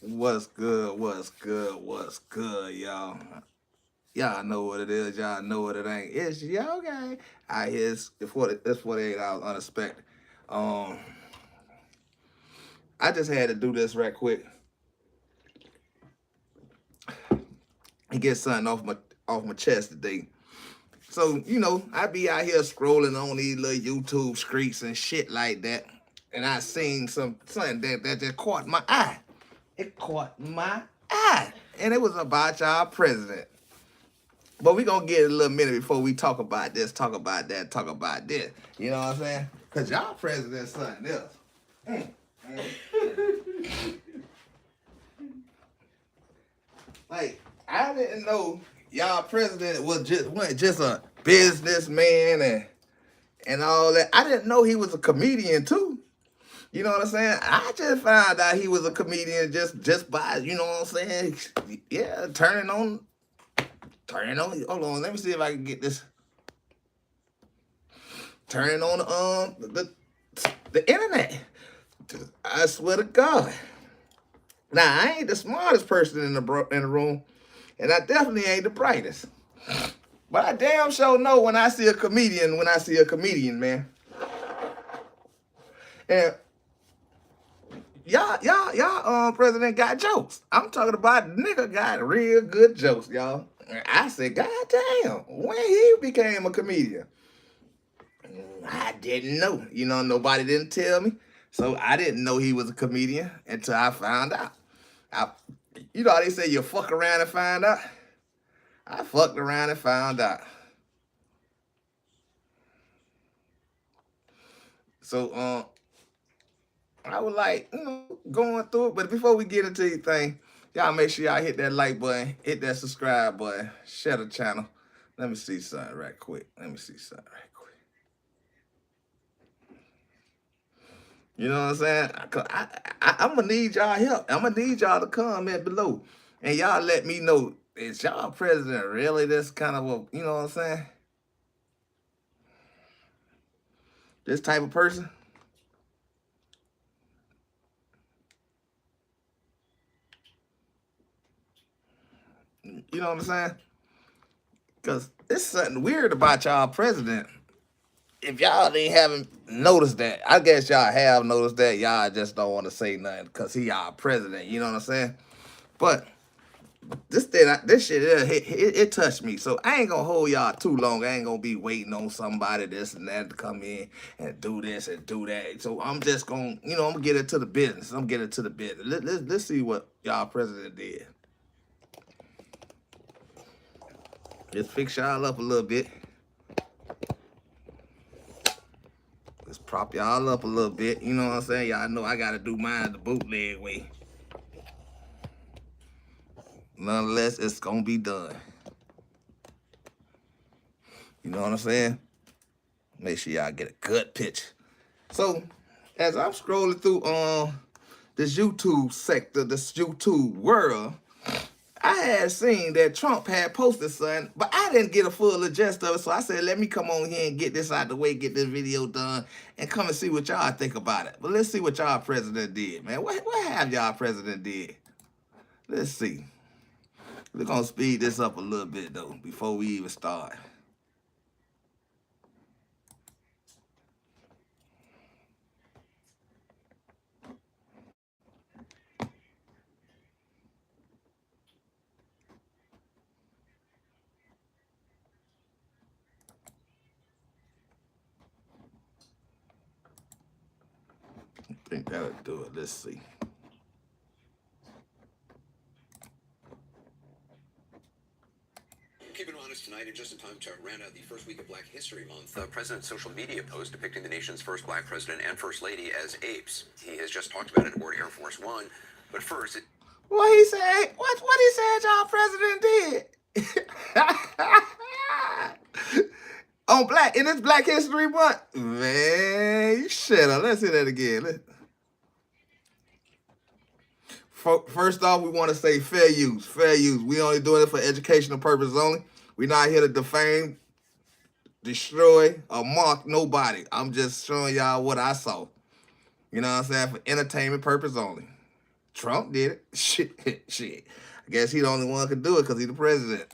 What's good? What's good? What's good, y'all? Y'all know what it is. Y'all know what it ain't. It's y'all gang. I hear it's 48 hours unexpected. Um, I just had to do this right quick and get something off my chest today. So I be out here scrolling on these little YouTube streets and shit like that, and I seen something that just caught my eye. It caught my eye, and it was about y'all president. But we gonna get a little minute before we talk about this, talk about that, talk about this. You know what I'm saying? Cause y'all president something else. Mm, mm. Like I didn't know y'all president wasn't just a businessman and all that. I didn't know he was a comedian too. You know what I'm saying? I just found out he was a comedian just by what I'm saying. Yeah, turning on. Hold on, let me see if I can get this. Turning on the internet. I swear to God. Now I ain't the smartest person in the room, and I definitely ain't the brightest. But I damn sure know when I see a comedian. When I see a comedian, man, and y'all, president got jokes. I'm talking about nigga got real good jokes, y'all. And I said, God damn, when he became a comedian. I didn't know. Nobody didn't tell me. So I didn't know he was a comedian until I found out. I, how they say you fuck around and find out? I fucked around and found out. So I was like, going through it. But before we get into anything, y'all make sure y'all hit that like button, hit that subscribe button, share the channel. Let me see something right quick. You know what I'm saying? I'm gonna need y'all help. I'm gonna need y'all to comment below, and y'all let me know, is y'all president really this kind of a, what I'm saying? This type of person? You know what I'm saying? Because it's something weird about y'all president. If y'all ain't haven't noticed that, I guess y'all have noticed that. Y'all just don't want to say nothing because he y'all president. You know what I'm saying? But this shit, it touched me. So I ain't gonna hold y'all too long. I ain't gonna be waiting on somebody this and that to come in and do this and do that. So I'm just gonna, I'm gonna get into the business. Let's see what y'all president did. Let's fix y'all up a little bit. Let's prop y'all up a little bit. You know what I'm saying? Y'all know I gotta do mine the bootleg way. Nonetheless, it's gonna be done. You know what I'm saying? Make sure y'all get a good picture. So, as I'm scrolling through this YouTube sector, this YouTube world, I had seen that Trump had posted something, but I didn't get a full gist of it. So I said, let me come on here and get this out the way, get this video done, and come and see what y'all think about it. But let's see what y'all president did, man. What have y'all president did? Let's see. We're gonna speed this up a little bit though before we even start. I think that'll do it. Let's see. Keeping it honest tonight, and just in time to round out the first week of Black History Month, the president's social media post depicting the nation's first black president and first lady as apes. He has just talked about it aboard Air Force One, but first, What he said? What he said? Y'all president did on Black in this Black History Month, man. Shut up. Let's hear that again. First off, we want to say fair use. Fair use. We only doing it for educational purposes only. We're not here to defame, destroy, or mock nobody. I'm just showing y'all what I saw. You know what I'm saying? For entertainment purpose only. Trump did it. Shit. I guess he the only one could do it because he's the president.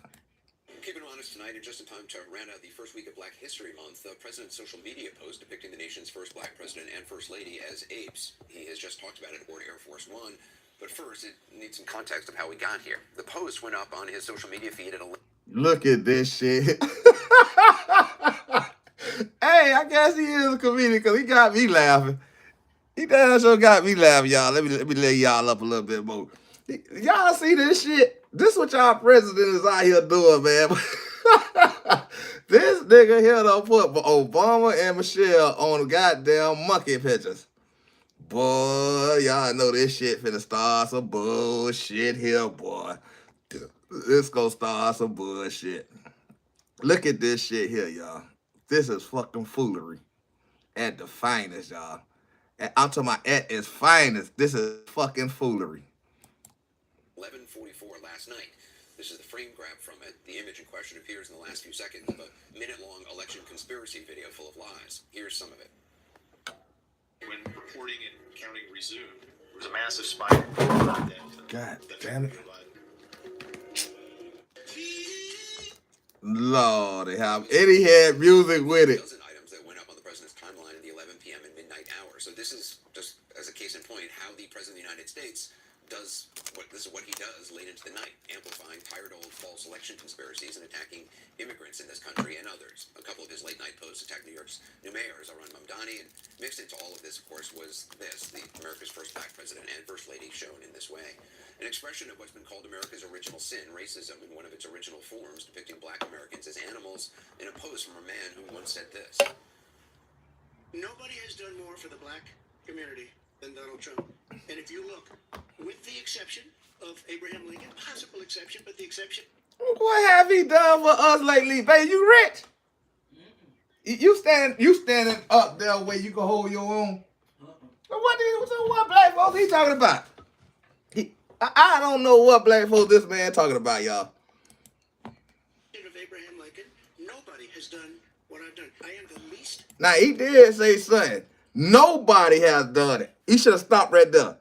Keeping honest tonight, and just in time to round out the first week of Black History Month, the president's social media post depicting the nation's first black president and first lady as apes. He has just talked about it aboard Air Force One. But first, it needs some context of how we got here. The post went up on his social media feed at 11. Look at this shit. Hey, I guess he is a comedian because he got me laughing. He damn sure got me laughing, y'all. Let me lay y'all up a little bit more. Y'all see this shit? This what y'all president is out here doing, man. This nigga here done put Obama and Michelle on the goddamn monkey pictures. Boy, y'all know this shit finna start some bullshit here, boy. This gonna start some bullshit. Look at this shit here, y'all. This is fucking foolery at the finest, y'all. I'm talking about at its finest. This is fucking foolery. 11:44 last night. This is the frame grab from it. The image in question appears in the last few seconds of a minute-long election conspiracy video full of lies. Here's some of it. When reporting and counting resumed, there was a massive spike. God damn it. Lord, they have Eddie had music with it. Dozen items that went up on the president's timeline in the 11 p.m. and midnight hour. So this is just as a case in point how the president of the United States does this is what he does late into the night, amplifying tired old false election conspiracies and attacking immigrants in this country and others. A couple of his late night posts attacked New York's new mayor, Zohran Mamdani, and mixed into all of this, of course, was the America's first black president and first lady shown in this way. An expression of what's been called America's original sin, racism, in one of its original forms, depicting black Americans as animals, in a post from a man who once said this. Nobody has done more for the black community than Donald Trump. And if you look, with the exception of Abraham Lincoln, possible exception, but the exception. What have he done for us lately, baby? You rich? You standing up there where you can hold your own. So what black folks he talking about? I don't know what black folks this man talking about, y'all. Of Abraham Lincoln, nobody has done what I've done. I am the least. Now he did say something. Nobody has done it. He should have stopped right there.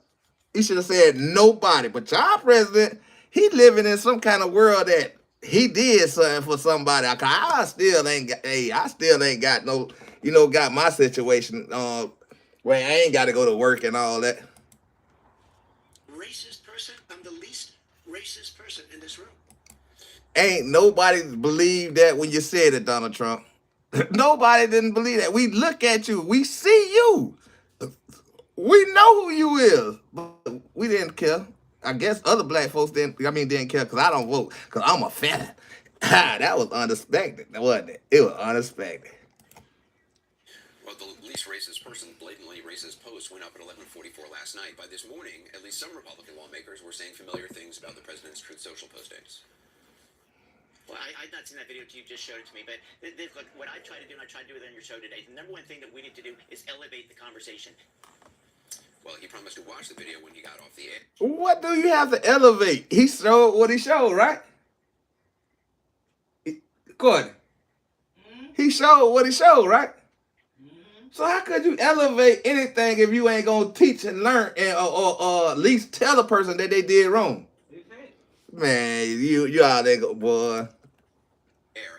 He should have said nobody. But y'all president, he living in some kind of world that he did something for somebody. I still ain't got no, got my situation where I ain't got to go to work and all that. Racist person. I'm the least racist person in this room. Ain't nobody believed that when you said it, Donald Trump. Nobody didn't believe that. We look at you. We see you. We know who you is. But we didn't care. I guess other black folks didn't care because I don't vote. Because I'm a felon. That was unexpected, wasn't it? It was unexpected. Well, the least racist person, blatantly racist post went up at 11:44 last night. By this morning, at least some Republican lawmakers were saying familiar things about the president's Truth Social postings. Well, I've not seen that video. You just showed it to me. But look, what I try to do, and I tried to do it on your show today, the number one thing that we need to do is elevate the conversation. Well, he promised to watch the video when he got off the air. What do you have to elevate? He showed what he showed, right? Gordon. He showed what he showed, right? So how could you elevate anything if you ain't gonna teach and learn and or at least tell a person that they did wrong? Man, you out there, boy.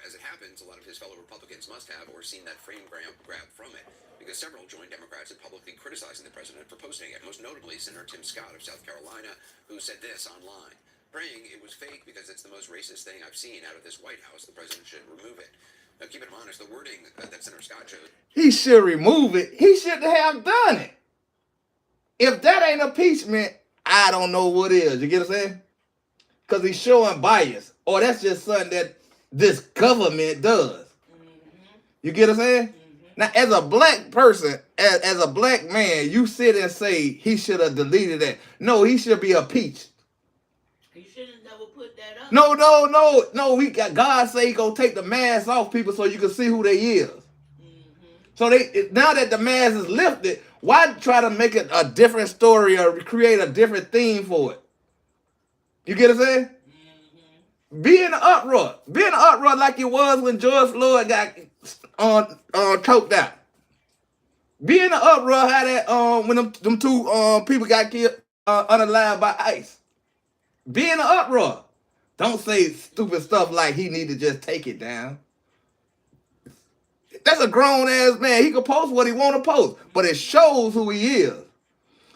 As it happens, a lot of his fellow Republicans must have or seen that frame grab from it, because several joined Democrats in publicly criticizing the president for posting it, most notably Senator Tim Scott of South Carolina, who said this online, praying it was fake because it's the most racist thing I've seen out of this White House. The president should remove it. Now, keep it honest, the wording that Senator Scott showed. He should remove it. He shouldn't have done it. If that ain't impeachment, I don't know what is. You get what I'm saying? Because he's showing bias. Or that's just something that this government does. You get what I'm saying? Now, as a black person, as a black man, you sit and say he should have deleted that. No, he should be impeached. He should have never put that up. No. We got God say he gonna take the mask off people so you can see who they is. So now that the mask is lifted, why try to make it a different story or create a different theme for it? You get what I'm saying? Be in an uproar. Be in an uproar like it was when George Floyd got choked out. Be in an uproar how that when them two people got killed. unalive by ICE. Be in an uproar. Don't say stupid stuff like he need to just take it down. That's a grown ass man. He can post what he want to post, but it shows who he is.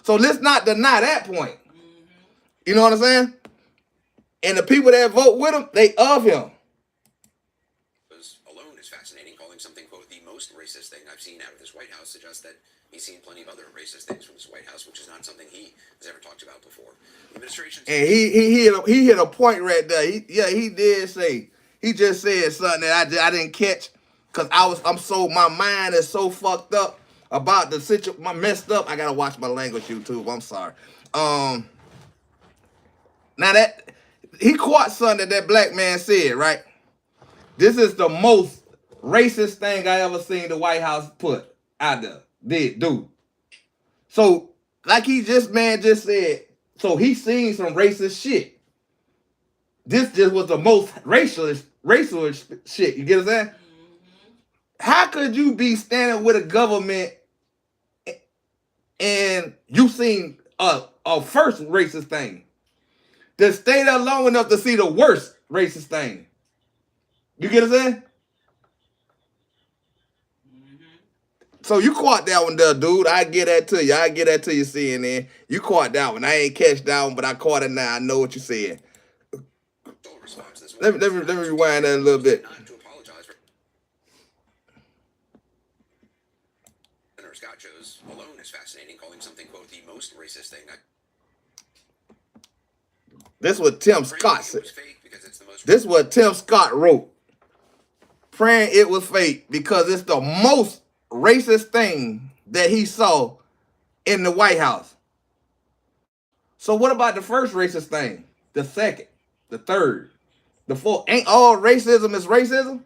So let's not deny that point. You know what I'm saying? And the people that vote with him, they of him. Alone is fascinating, calling something, quote, the most racist thing I've seen out of this White House suggests that he's seen plenty of other racist things from this White House, which is not something he has ever talked about before. The administration. And he hit a point right there. He did say, he just said something that I didn't catch because my mind is so fucked up about the situation. My messed up. I gotta watch my language YouTube. I'm sorry. Now that he caught something that black man said, right? This is the most racist thing I ever seen the White House put out there. Do. So, like just said, so he seen some racist shit. This just was the most racist shit. You get what I'm saying? How could you be standing with a government and you seen a first racist thing? To stay there long enough to see the worst racist thing. You get what I'm saying? So you caught that one there, dude. I get that to you. CNN. You caught that one. I ain't catch that one, but I caught it now. I know what you said. Let me rewind that a little bit. Not to apologize for Senator Scott chose alone is fascinating, calling something, quote, the most racist thing. This is what Tim Scott said. This is what Tim Scott wrote. Praying it was fake because it's the most racist thing that he saw in the White House. So what about the first racist thing? The second, the third, the fourth? Ain't all racism is racism?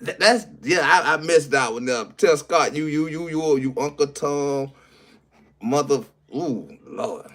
I missed that one up. Tim Scott, you Uncle Tom, mother. Ooh, Lord.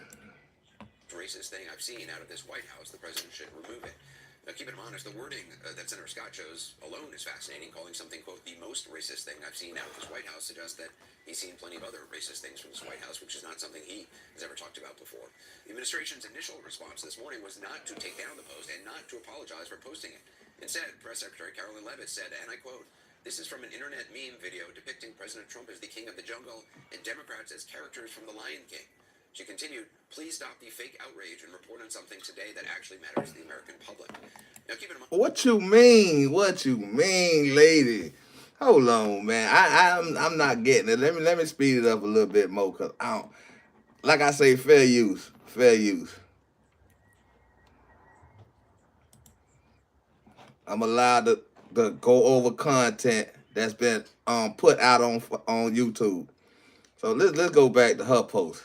Racist thing I've seen out of this White House. The president should remove it. Now, keep it honest. The wording that Senator Scott chose alone is fascinating, calling something, quote, the most racist thing I've seen out of this White House suggests that he's seen plenty of other racist things from this White House, which is not something he has ever talked about before. The administration's initial response this morning was not to take down the post and not to apologize for posting it. Instead, Press Secretary Carolyn Leavitt said, and I quote, "This is from an internet meme video depicting President Trump as the king of the jungle and Democrats as characters from The Lion King." She continued, "Please stop the fake outrage and report on something today that actually matters to the American public." Now, keep in mind. What you mean? What you mean, lady? Hold on, man. I'm not getting it. Let me speed it up a little bit more, cause I don't. Like I say, fair use. I'm allowed to go over content that's been put out on YouTube. So let's go back to her post.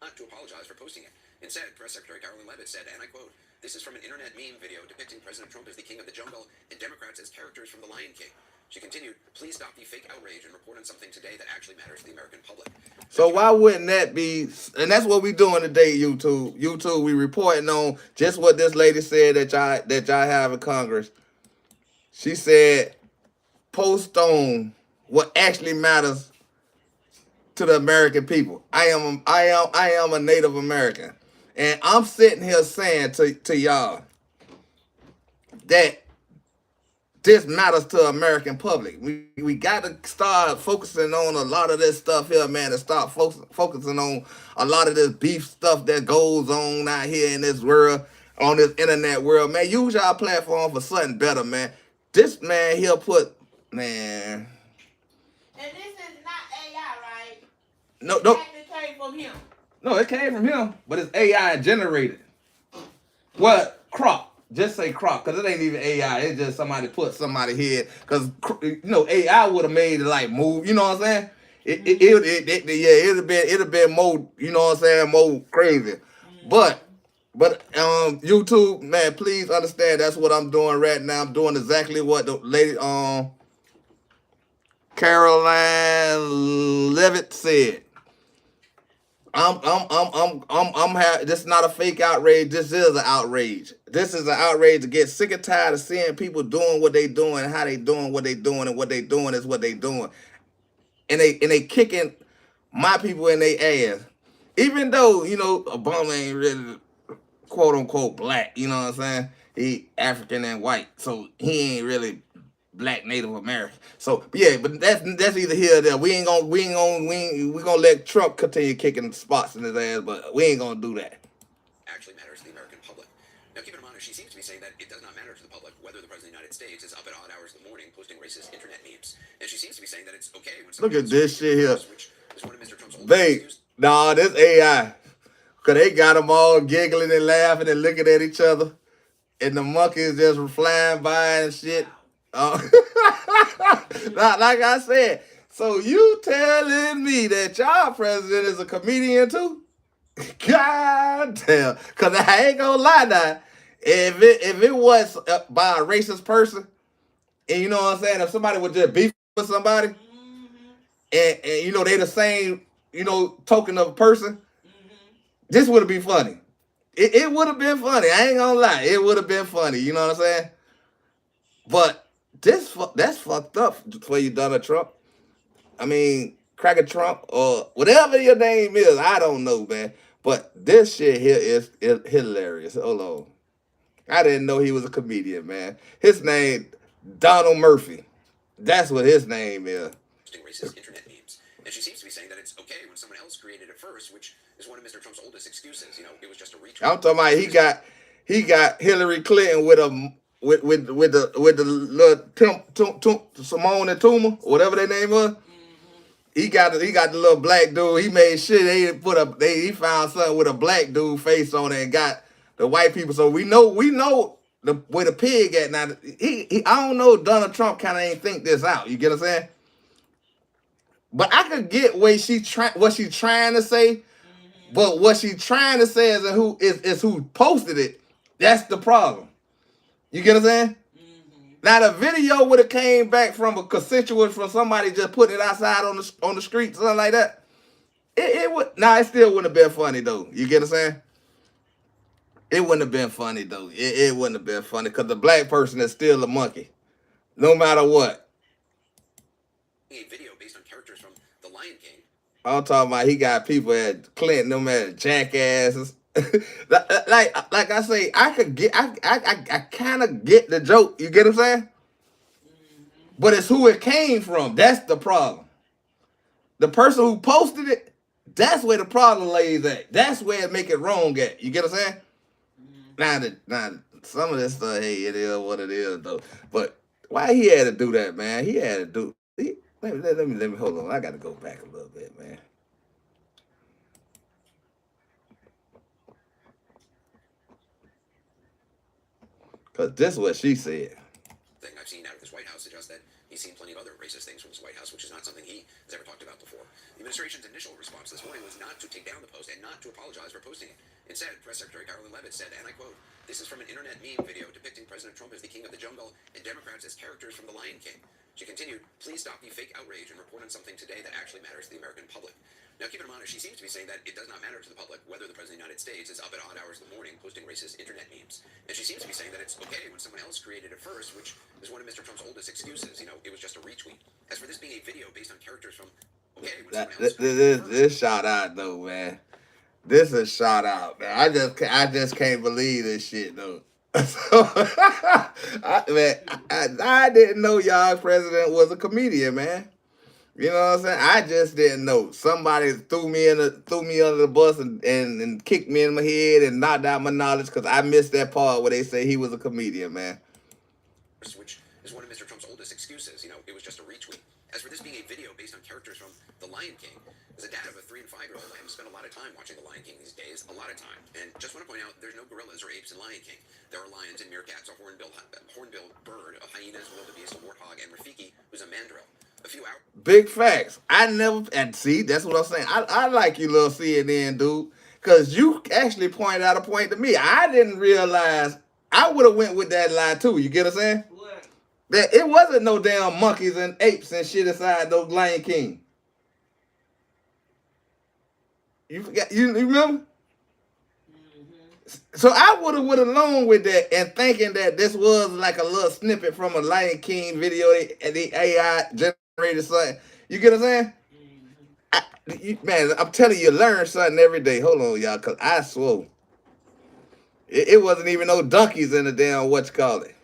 Not to apologize for posting it. Instead, Press Secretary Carolyn Leavitt said, and I quote, "This is from an internet meme video depicting President Trump as the king of the jungle and Democrats as characters from The Lion King." She continued, "Please stop the fake outrage and report on something today that actually matters to the American public." So why wouldn't that be? And that's what we doing today, YouTube. YouTube, we reporting on just what this lady said that y'all have in Congress. She said, post on what actually matters to the American people. I am a Native American, and I'm sitting here saying to y'all that this matters to American public. We got to start focusing on a lot of this stuff here, man, and start focusing on a lot of this beef stuff that goes on out here in this world, on this internet world. Man, use y'all platform for something better, man. This man here put, man. And this is not AI, right? No. It came from him. No, it came from him, but it's AI generated. Well, crop. Just say crop, because it ain't even AI. It's just somebody put somebody here. Because, AI would have made it like move. You know what I'm saying? It'd have been more, you know what I'm saying, more crazy. But YouTube, man, please understand that's what I'm doing right now. I'm doing exactly what the lady Caroline Leavitt said. This is not a fake outrage. This is an outrage. This is an outrage to get sick and tired of seeing people doing what they doing, and how they doing what they doing, and what they doing is what they doing, and they kicking my people in their ass. Even though Obama ain't really quote unquote black, you know what I'm saying? He African and white, so he ain't really black Native American. So yeah, but that's either here or there. We gonna let Trump continue kicking spots in his ass, but we ain't gonna do that. Actually matters to the American public. Now, keep in mind, she seems to be saying that it does not matter to the public whether the President of the United States is up at odd hours in the morning posting racist internet memes. And she seems to be saying that it's okay when Look at this shit here. which is one of Mr. Trump's oldest They excuse. nah, this AI. Cause they got them all giggling and laughing and looking at each other. And the monkeys just flying by and shit. Like I said, so you telling me that y'all president is a comedian too? God damn. Cause I ain't gonna lie now. If it was by a racist person, and you know what I'm saying, if somebody would just beef with somebody, and they the same, token of a person, this would have been funny. It would have been funny. I ain't gonna lie. It would have been funny. You know what I'm saying? But that's fucked up for you, Donald Trump. I mean, Cracker Trump or whatever your name is. I don't know, man. But this shit here is hilarious. Hold on. I didn't know he was a comedian, man. His name, Donald Murphy. That's what his name is. Posting racist internet memes. And she seems to be saying that it's okay when someone else created it first, which is one of Mr. Trump's oldest excuses. It was just a retweet. I'm talking about he got Hillary Clinton with the little Simone and Tuma, whatever their name was. He got the little black dude. He made sure he found something with a black dude face on it and got the white people. So we know where the pig at now. I don't know. Donald Trump kind of ain't think this out. You get what I'm saying? But I could get what she's trying to say. But what she's trying to say is who posted it. That's the problem. You get what I'm saying? Now the video would have came back from a constituent, from somebody just putting it outside on the street, something like that. It still wouldn't have been funny though. You get what I'm saying? It wouldn't have been funny though. It wouldn't have been funny because the black person is still a monkey, no matter what. A video based on characters from The Lion King. I'm talking about he got people at Clinton, no matter jackasses. like I say, I kind of get the joke. You get what I'm saying? But it's who it came from. That's the problem. The person who posted it, that's where the problem lays at. That's where it make it wrong at. You get what I'm saying? Now, some of this stuff, hey, it is what it is though. But why he had to do that, man? He had to do. Let me hold on. I got to go back a little bit, man. Because this is what she said. Thing I've seen out of this White House suggests that he's seen plenty of other racist things from his White House, which is not something he has ever talked about before. The administration's initial response this morning was not to take down the post and not to apologize for posting it. Instead, Press Secretary Carolyn Leavitt said, and I quote, "This is from an internet meme video depicting President Trump as the king of the jungle and Democrats as characters from The Lion King." She continued, "Please stop the fake outrage and report on something today that actually matters to the American public." Now, keep in mind, she seems to be saying that it does not matter to the public whether the President of the United States is up at odd hours in the morning posting racist internet memes. And she seems to be saying that it's okay when someone else created it first, which is one of Mr. Trump's oldest excuses. It was just a retweet. As for this being a video based on characters from, okay, when someone else This shout out though, man. This is shout out, man. I just can't believe this shit though. I didn't know y'all president was a comedian, man. You know what I'm saying? I just didn't know. Somebody threw me under the bus and kicked me in my head and knocked out my knowledge because I missed that part where they say he was a comedian, man. which is one of Mr. Trump's oldest excuses. It was just a retweet. As for this being a video based on characters from The Lion King, as a dad of a 3- and 5-year-old, I have spent a lot of time watching The Lion King these days, a lot of time. And just want to point out, there's no gorillas or apes in Lion King. There are lions and meerkats, a hornbill bird, a hyenas, a wildebeest, a warthog, and Rafiki, who's a mandrill. A few hours. Big facts. And see, that's what I'm saying. I like you, little CNN dude, because you actually pointed out a point to me. I didn't realize. I would have went with that lie too. You get what I'm saying? What? That it wasn't no damn monkeys and apes and shit inside those Lion King. You forgot? You remember? So I would have went along with that and thinking that this was like a little snippet from a Lion King video and the AI generated something. You get what I'm saying? Man, I'm telling you, learn something every day. Hold on, y'all, cause I swore it wasn't even no donkeys in the damn what you call it.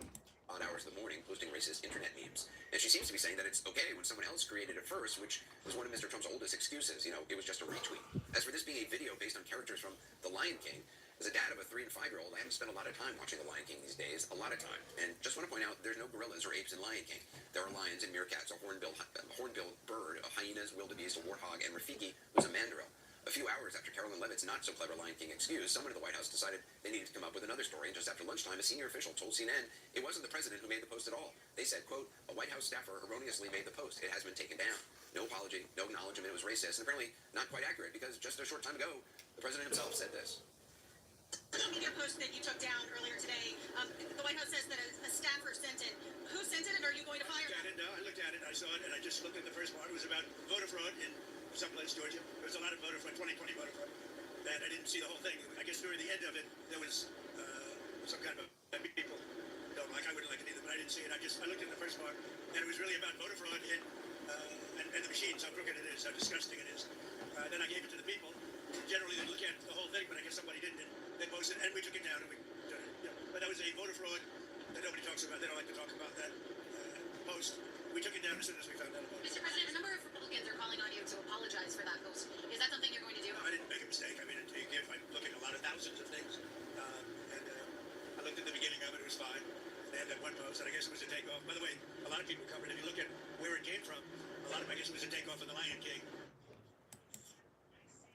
odd hours of the morning posting racist internet memes. And she seems to be saying that it's okay when someone else created it first, which was one of Mr. Trump's oldest excuses. You know, it was just a retweet. As for this being a video based on characters from The Lion King, as a dad of a 3- and 5-year-old, I haven't spent a lot of time watching The Lion King these days. A lot of time. And just want to point out, there's no gorillas or apes in Lion King. There are lions and meerkats, a hornbill bird, a hyenas, wildebeest, a warthog, and Rafiki, who's a mandrill. A few hours after Carolyn Levitt's not-so-clever Lion King excuse, someone at the White House decided they needed to come up with another story, and just after lunchtime, a senior official told CNN it wasn't the president who made the post at all. They said, quote, a White House staffer erroneously made the post. It has been taken down. No apology, no acknowledgement it was racist, and apparently not quite accurate, because just a short time ago, the president himself said this. The media post that you took down earlier today, the White House says that a staffer sent it. Who sent it, and are you going to fire them? No, I looked at it, I saw it, and I just looked at the first part. It was about voter fraud in someplace, Georgia. There was a lot of voter fraud, 2020 voter fraud. And I didn't see the whole thing. I guess during the end of it, there was some kind of that people don't like. I wouldn't like it either, but I didn't see it. I looked at the first part, and it was really about voter fraud and the machines, how crooked it is, how disgusting it is. Then I gave it to the people. Generally, they look at the whole thing, but I guess somebody didn't. They posted, and we took it down, and we did it. Yeah. But that was a voter fraud that nobody talks about. They don't like to talk about that post. We took it down as soon as we found out about it. Mr. President, a number of Republicans are calling on you to apologize for that post. Is that something you're going to do? I didn't make a mistake. I mean, I'm looking at a lot of thousands of things. I looked at the beginning of it, it was fine. They had that one post, and I guess it was a takeoff. By the way, a lot of people covered it. If you look at where it came from, a lot of I guess it was a takeoff of The Lion King.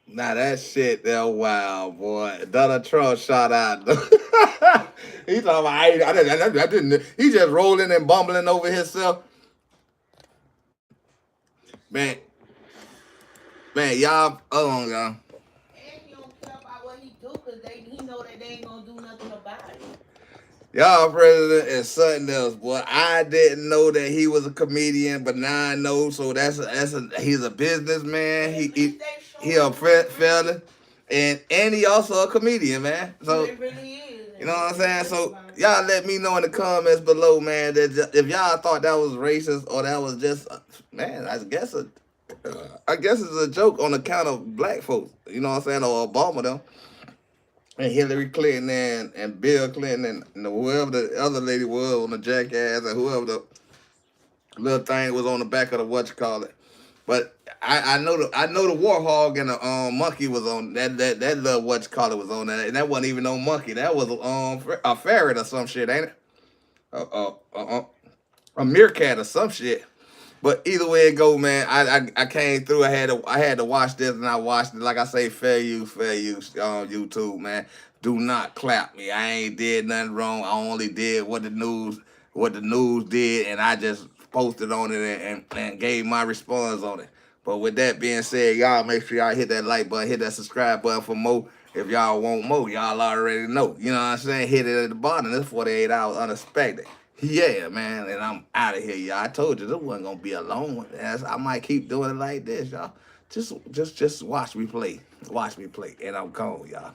Now that shit there, wow, boy. Donald Trump shot out. He talking about I didn't. He just rolling and bumbling over himself. Man, y'all. Oh, y'all. And he don't care about what he do, cause he know that they ain't gonna do nothing about it. Y'all president is something else, boy. I didn't know that he was a comedian, but now I know. So he's a businessman. He a fella, and he also a comedian, man. So It really is. you know what I'm saying. So y'all let me know in the comments below, man, that if y'all thought that was racist or that was just, man, I guess it's a joke on account of black folks. You know what I'm saying, or Obama though. And Hillary Clinton and Bill Clinton and whoever the other lady was on the Jackass and whoever the little thing was on the back of the whatchamacallit. But I know the warthog and the monkey was on that little whatchamacallit was on that, and that wasn't even no monkey. That was a ferret or some shit, ain't it? A meerkat or some shit. But either way it go, man, I came through. I had to watch this, and I watched it. Like I say, fair use on YouTube, man. Do not clap me. I ain't did nothing wrong. I only did what the news did, and I just posted on it and gave my response on it. But with that being said, y'all make sure y'all hit that like button, hit that subscribe button for more. If y'all want more, y'all already know. You know what I'm saying? Hit it at the bottom. This 48 hours unexpected. Yeah, man, and I'm out of here, y'all. I told you this wasn't gonna be a long one. I might keep doing it like this, y'all. Just watch me play. Watch me play, and I'm gone, y'all.